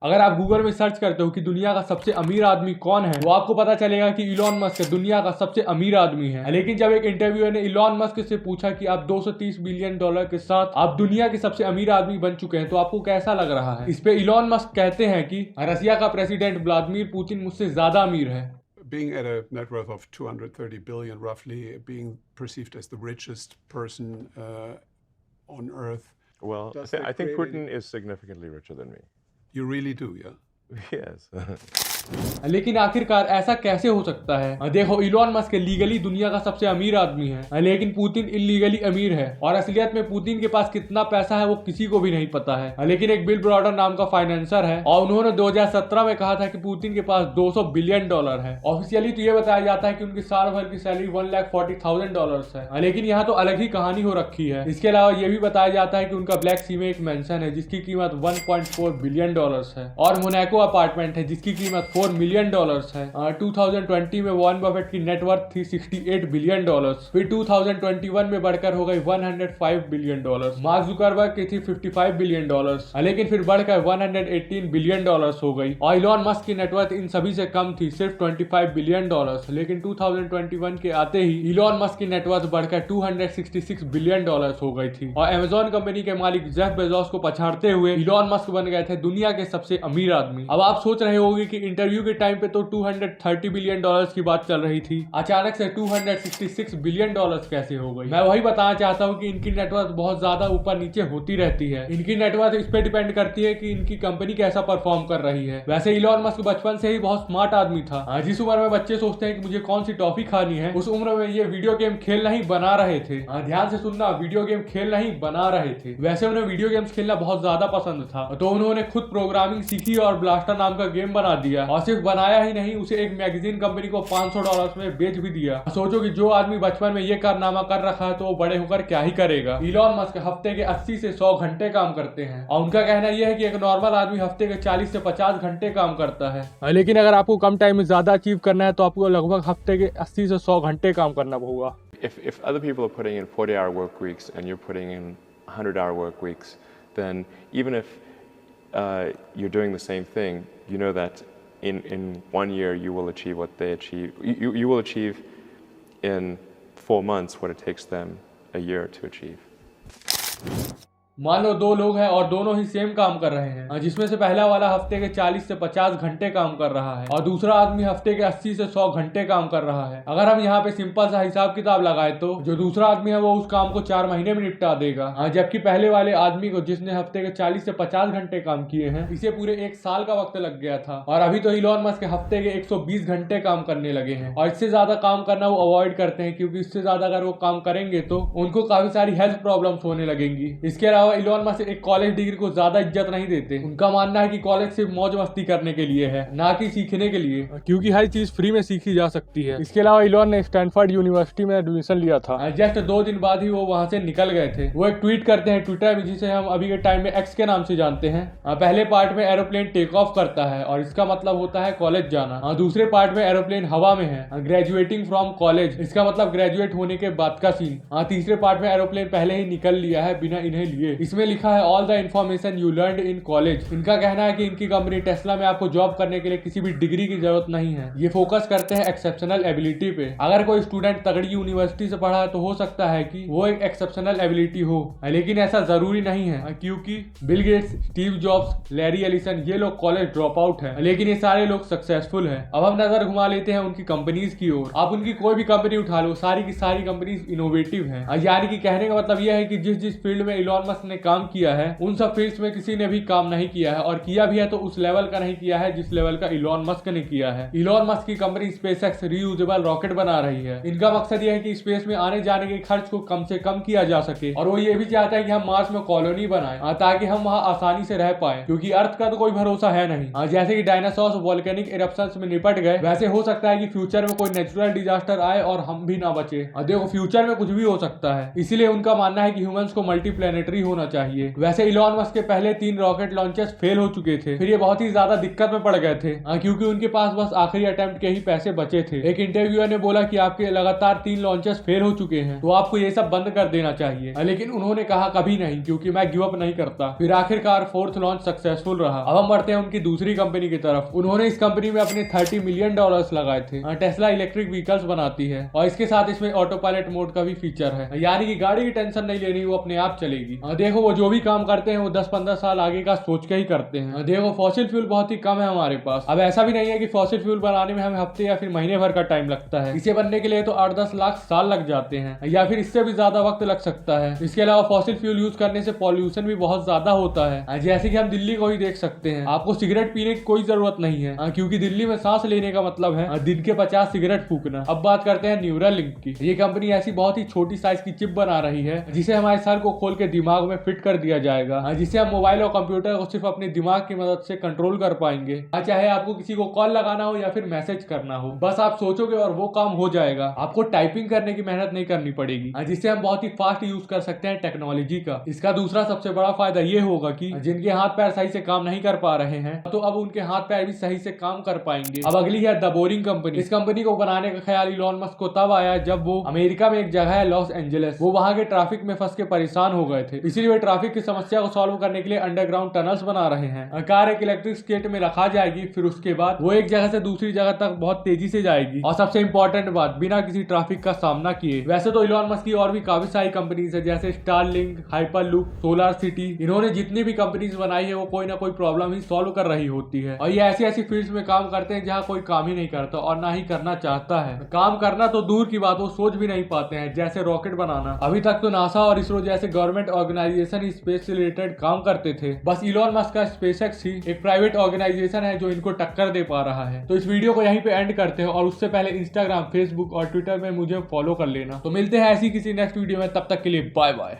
अगर आप गूगल में सर्च करते हो कि दुनिया का सबसे अमीर आदमी कौन है, वो आपको पता चलेगा कि इलॉन मस्क दुनिया का सबसे अमीर आदमी है। लेकिन जब एक इंटरव्यूअर ने इलॉन मस्क से पूछा कि आप 230 बिलियन डॉलर के साथ आप दुनिया के सबसे अमीर आदमी बन चुके हैं, तो आपको कैसा लग रहा है? इस पे इलॉन मस्क कहते हैं कि रसिया का प्रेसिडेंट व्लादिमीर पुतिन मुझसे ज्यादा अमीर है। Being at a net worth of 230 billion, roughly, being perceived as the richest person on earth. Well, I think Putin is significantly richer than me. You really do, yeah? Yes. लेकिन आखिरकार ऐसा कैसे हो सकता है? देखो, इलॉन मस्क लीगली दुनिया का सबसे अमीर आदमी है, लेकिन पुतिन इलीगली अमीर है। और असलियत में पुतिन के पास कितना पैसा है वो किसी को भी नहीं पता है। लेकिन एक बिल ब्रॉडर नाम का फाइनेंसर है और उन्होंने 2017 में कहा था कि पुतिन के पास 200 बिलियन डॉलर है। ऑफिशियली तो ये बताया जाता है कि उनकी साल भर की सैलरी $140,000 है, लेकिन यहाँ तो अलग ही कहानी हो रखी है। इसके अलावा ये भी बताया जाता है कि उनका ब्लैक सी में एक मेंशन है जिसकी कीमत $1.4 बिलियन है, और मोनाको अपार्टमेंट है जिसकी कीमत $4 मिलियन है। 2020 में वॉरेन बफेट की नेटवर्थ थी $68 बिलियन, फिर 2021 में बढ़कर हो गई $105 बिलियन। मार्क जुकरबर्ग की थी $55 बिलियन, लेकिन फिर बढ़कर $118 बिलियन हो गई। और इलॉन मस्क की नेटवर्थ इन सभी से कम थी, सिर्फ $25 बिलियन। लेकिन 2021 के आते ही इलॉन मस्क की नेटवर्थ बढ़कर $266 बिलियन हो गई थी। और अमेजॉन कंपनी के मालिक जेफ बेजोस को पछाड़ते हुए इलॉन मस्क बन गए थे दुनिया के सबसे अमीर आदमी। अब आप सोच रहे होंगे कि इंटरव्यू के टाइम पे तो $230 बिलियन की बात चल रही थी, अचानक से $266 बिलियन कैसे हो गई? मैं वही बताना चाहता हूँ कि इनकी नेटवर्थ बहुत ज्यादा ऊपर नीचे होती रहती है। इनकी नेटवर्थ इस पे डिपेंड करती है कि इनकी कंपनी कैसा परफॉर्म कर रही है। वैसे इलॉन मस्क बचपन से ही बहुत स्मार्ट आदमी था। जिस उम्र में बच्चे सोचते हैं कि मुझे कौन सी टॉफी खानी है, उस उम्र में ये वीडियो गेम खेलना ही बना रहे थे। ध्यान से सुनना, वीडियो गेम खेलना ही बना रहे थे। वैसे उन्हें वीडियो गेम्स खेलना बहुत ज्यादा पसंद था, तो उन्होंने खुद प्रोग्रामिंग सीखी और ब्लास्टर नाम का गेम बना दिया। और सिर्फ बनाया ही नहीं, उसे एक मैगजीन कंपनी को $500 में बेच भी दिया। सोचो कि जो आदमी बचपन में ये कारनामा कर रखा है तो वो बड़े होकर क्या ही करेगा। इलॉन मस्क हफ्ते के 80 से 100 घंटे काम करते हैं, और उनका कहना यह है कि एक नॉर्मल आदमी हफ्ते के 40 से 50 घंटे काम करता है। लेकिन अगर आपको कम टाइम में ज्यादा अचीव करना है तो आपको लगभग हफ्ते के 80 से 100 घंटे काम करना होगा। If other people are putting in 40-hour work weeks and you're putting in 100-hour work weeks, then even if you're doing the same thing, you know that in 1 year you will achieve what they achieve. You will achieve in 4 months what it takes them a year to achieve. मान लो दो लोग हैं और दोनों ही same काम कर रहे हैं, जिसमें से पहला वाला हफ्ते के 40 से 50 घंटे काम कर रहा है और दूसरा आदमी हफ्ते के 80 से 100 घंटे काम कर रहा है। अगर हम यहाँ पे सिंपल सा हिसाब किताब लगाए तो जो दूसरा आदमी है वो उस काम को 4 महीने में निपटा देगा, जबकि पहले वाले आदमी को, जिसने हफ्ते के 40 से 50 घंटे काम किए हैं, इसे पूरे 1 साल का वक्त लग गया था। और अभी तो इलॉन मस्क हफ्ते के 120 घंटे काम करने लगे हैं, और इससे ज्यादा काम करना वो अवॉइड करते हैं, क्योंकि इससे ज्यादा अगर वो काम करेंगे तो उनको काफी सारी हेल्थ प्रॉब्लम्स होने लगेंगी। इसके अलावा इलॉन मस्क एक कॉलेज डिग्री को ज्यादा इज्जत नहीं देते। उनका मानना है कि कॉलेज सिर्फ मौज मस्ती करने के लिए है, ना कि सीखने के लिए, क्योंकि हर चीज फ्री में सीखी जा सकती है। इसके अलावा इलॉन ने स्टैनफोर्ड यूनिवर्सिटी में एडमिशन लिया था। जस्ट 2 दिन बाद ही वो वहां से निकल गए थे। वो एक ट्वीट करते हैं ट्विटर में, जिसे हम अभी के टाइम में एक्स के नाम से जानते हैं। पहले पार्ट में एरोप्लेन टेक ऑफ करता है और इसका मतलब होता है कॉलेज जाना। दूसरे पार्ट में एरोप्लेन हवा में है, ग्रेजुएटिंग फ्रॉम कॉलेज, इसका मतलब ग्रेजुएट होने के बाद का सीन। तीसरे पार्ट में एरोप्लेन पहले ही निकल लिया है बिना इन्हें लिए। इसमें लिखा है all the information you learned in college. इनका कहना है कि इनकी कंपनी टेस्ला में आपको जॉब करने के लिए किसी भी डिग्री की जरूरत नहीं है। ये फोकस करते हैं एक्सेप्शनल एबिलिटी पे। अगर कोई स्टूडेंट तगड़ी यूनिवर्सिटी से पढ़ा है तो हो सकता है कि वो एक एक्सेप्शनल एबिलिटी हो, लेकिन ऐसा जरूरी नहीं है, क्योंकि Bill Gates, Steve jobs, Larry Ellison, ये लोग कॉलेज ड्रॉप आउट है, लेकिन ये सारे लोग सक्सेसफुल है। अब हम नजर घुमा लेते हैं उनकी कंपनीज की ओर। आप उनकी कोई भी कंपनी उठा लो, सारी की सारी कंपनीज इनोवेटिव है। यानी कि कहने का मतलब यह है कि जिस जिस फील्ड में इलॉन मस्क ने काम किया है, उन सब फील्ड्स में किसी ने भी काम नहीं किया है, और किया भी है तो उस लेवल का नहीं किया है जिस लेवल का इलॉन मस्क ने किया है। इलॉन मस्क की कंपनी स्पेसएक्स रीयूजेबल रॉकेट बना रही है। इनका मकसद यह है कि स्पेस में आने जाने के खर्च को कम से कम किया जा सके, और वो ये भी चाहता है कि हम मार्स में कॉलोनी बनाएं, ताकि हम वहां आसानी से रह पाए, क्योंकि अर्थ का तो कोई भरोसा है नहीं। जैसे कि डायनासोर्स वोल्केनिक इरप्शंस में निपट गए, वैसे हो सकता है कि फ्यूचर में कोई नेचुरल डिजास्टर आए और हम भी ना बचे। देखो, फ्यूचर में कुछ भी हो सकता है, इसलिए उनका मानना है कि ह्यूमंस को मल्टीप्लैनेटरी होना होना चाहिए। वैसे इलॉन मस्क के पहले 3 रॉकेट लॉन्चर्स फेल हो चुके थे, फिर ये बहुत ही ज्यादा दिक्कत में पड़ गए थे क्योंकि उनके पास बस आखिरी अटेम्प्ट के ही पैसे बचे थे। एक इंटरव्यूअर ने बोला कि आपके लगातार 3 लॉन्चर्स फेल हो चुके हैं, तो आपको ये सब बंद कर देना चाहिए। लेकिन उन्होंने कहा कभी नहीं, क्योंकि मैं गिव अप नहीं करता। फिर आखिरकार 4th लॉन्च सक्सेसफुल रहा। अब हम बढ़ते हैं उनकी दूसरी कंपनी की तरफ। उन्होंने इस कंपनी में अपने $30 मिलियन लगाए थे। टेस्ला इलेक्ट्रिक व्हीकल्स बनाती है और इसके साथ इसमें ऑटो पायलट मोड का भी फीचर है, यानी कि गाड़ी की टेंशन नहीं लेनी, वो अपने आप चलेगी। देखो वो जो भी काम करते हैं वो 10-15 साल आगे का सोच के ही करते हैं। देखो फॉसिल फ्यूल बहुत ही कम है हमारे पास। अब ऐसा भी नहीं है कि फॉसिल फ्यूल बनाने में हमें हफ्ते या फिर महीने भर का टाइम लगता है। इसे बनने के लिए तो 8-10 लाख साल लग जाते हैं या फिर इससे भी ज्यादा वक्त लग सकता है। इसके अलावा फॉसिल फ्यूल यूज करने से पॉल्यूशन भी बहुत ज्यादा होता है। जैसे कि हम दिल्ली को ही देख सकते हैं। आपको सिगरेट पीने की कोई जरूरत नहीं है क्योंकि दिल्ली में सांस लेने का मतलब है दिन के 50 सिगरेट फूकना। अब बात करते हैं न्यूरालिंक की। ये कंपनी ऐसी बहुत ही छोटी साइज की चिप बना रही है जिसे हमारे सर को खोल के दिमाग में फिट कर दिया जाएगा, जिससे हम मोबाइल और कंप्यूटर को सिर्फ अपने दिमाग की मदद से कंट्रोल कर पाएंगे। चाहे आपको किसी को कॉल लगाना हो या फिर मैसेज करना हो, बस आप सोचोगे और वो काम हो जाएगा। आपको टाइपिंग करने की मेहनत नहीं करनी पड़ेगी, जिससे हम बहुत ही फास्ट यूज कर सकते हैं टेक्नोलॉजी का। इसका दूसरा सबसे बड़ा फायदा ये होगा कि जिनके हाथ पैर सही से काम नहीं कर पा रहे हैं तो अब उनके हाथ पैर भी सही से काम कर पाएंगे। अब अगली है द बोरिंग कंपनी। इस कंपनी को बनाने का ख्याल इलॉन मस्क को तब आया जब वो अमेरिका में एक जगह है लॉस एंजलिस, वो वहां के ट्रैफिक में फंस के परेशान हो गए थे। इसीलिए वे ट्रैफिक की समस्या को सॉल्व करने के लिए अंडरग्राउंड टनल्स बना रहे हैं। कार एक इलेक्ट्रिक स्टेट में रखा जाएगी, फिर उसके बाद वो एक जगह से दूसरी जगह तक बहुत तेजी से जाएगी और सबसे इंपॉर्टेंट बात, बिना किसी ट्रैफिक का सामना किए। वैसे तो इलॉन मस्क की और भी काफी सारी कंपनीज है जैसे स्टारलिंक, हाइपरलूप, सोलर सिटी। इन्होंने जितनी भी कंपनीज बनाई है वो कोई ना कोई प्रॉब्लम ही सॉल्व कर रही होती है और ये ऐसी ऐसी फील्ड्स में काम करते हैं जहाँ कोई काम ही नहीं करता और ना ही करना चाहता है। काम करना तो दूर की बात, वो सोच भी नहीं पाते हैं, जैसे रॉकेट बनाना। अभी तक तो नासा और इसरो जैसे गवर्नमेंट ऑर्गेनाइजेशन ही स्पेस से रिलेटेड काम करते थे। बस इलॉन मस्क का स्पेसएक्स ही एक प्राइवेट ऑर्गेनाइजेशन है जो इनको टक्कर दे पा रहा है। तो इस वीडियो को यहीं पे एंड करते हैं और उससे पहले इंस्टाग्राम, फेसबुक और ट्विटर में मुझे फॉलो कर लेना। तो मिलते हैं ऐसी किसी नेक्स्ट वीडियो में, तब तक के लिए बाय बाय।